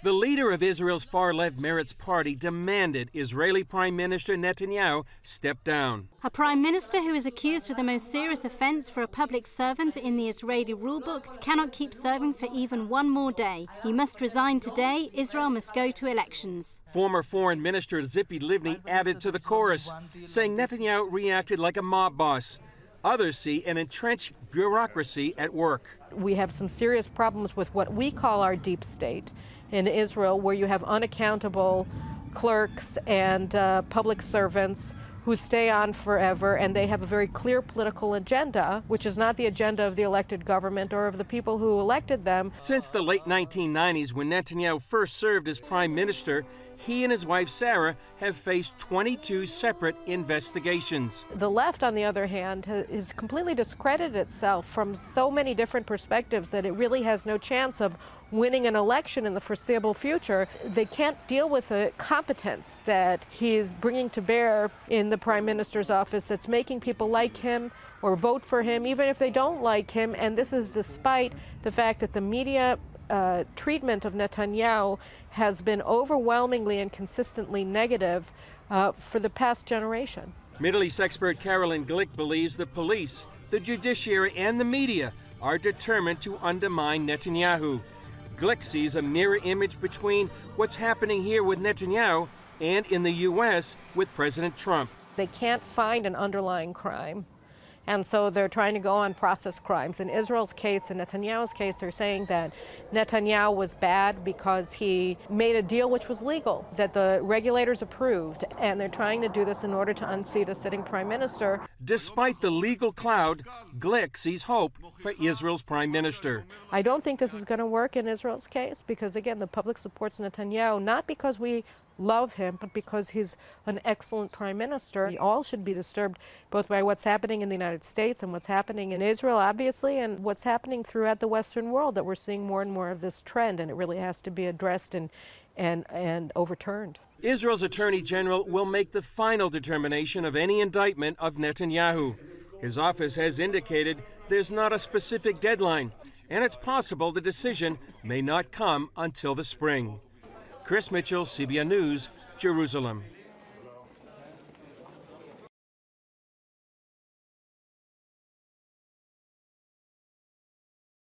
The leader of Israel's far-left Meretz party demanded Israeli Prime Minister Netanyahu step down. A prime minister who is accused of the most serious offense for a public servant in the Israeli rulebook cannot keep serving for even one more day. He must resign today. Israel must go to elections. Former Foreign Minister Tzipi Livni added to the chorus, saying Netanyahu reacted like a mob boss. Others see an entrenched bureaucracy at work. We have some serious problems with what we call our deep state in Israel, where you have unaccountable clerks and public servants who stay on forever, and they have a very clear political agenda, which is not the agenda of the elected government or of the people who elected them. Since the late 1990s, when Netanyahu first served as prime minister, he and his wife Sarah have faced 22 separate investigations. The left, on the other hand, has completely discredited itself from so many different perspectives that it really has no chance of winning an election in the foreseeable future. They can't deal with the competence that he is bringing to bear in the prime minister's office that's making people like him or vote for him, even if they don't like him. And this is despite the fact that the media treatment of Netanyahu has been overwhelmingly and consistently negative for the past generation. Middle East expert Carolyn Glick believes the police, the judiciary, and the media are determined to undermine Netanyahu. Glick sees a mirror image between what's happening here with Netanyahu and in the U.S. with President Trump. They can't find an underlying crime, and so they're trying to go on process crimes. In Israel's case, in Netanyahu's case, they're saying that Netanyahu was bad because he made a deal which was legal, that the regulators approved, and they're trying to do this in order to unseat a sitting prime minister. Despite the legal cloud, Glick sees hope for Israel's prime minister. I don't think this is going to work in Israel's case because, again, the public supports Netanyahu, not because we love him, but because he's an excellent prime minister. We all should be disturbed both by what's happening in the United States and what's happening in Israel, obviously, and what's happening throughout the Western world, that we're seeing more and more of this trend, and it really has to be addressed and overturned. Israel's Attorney General will make the final determination of any indictment of Netanyahu. His office has indicated there's not a specific deadline, and it's possible the decision may not come until the spring. Chris Mitchell, CBN News, Jerusalem.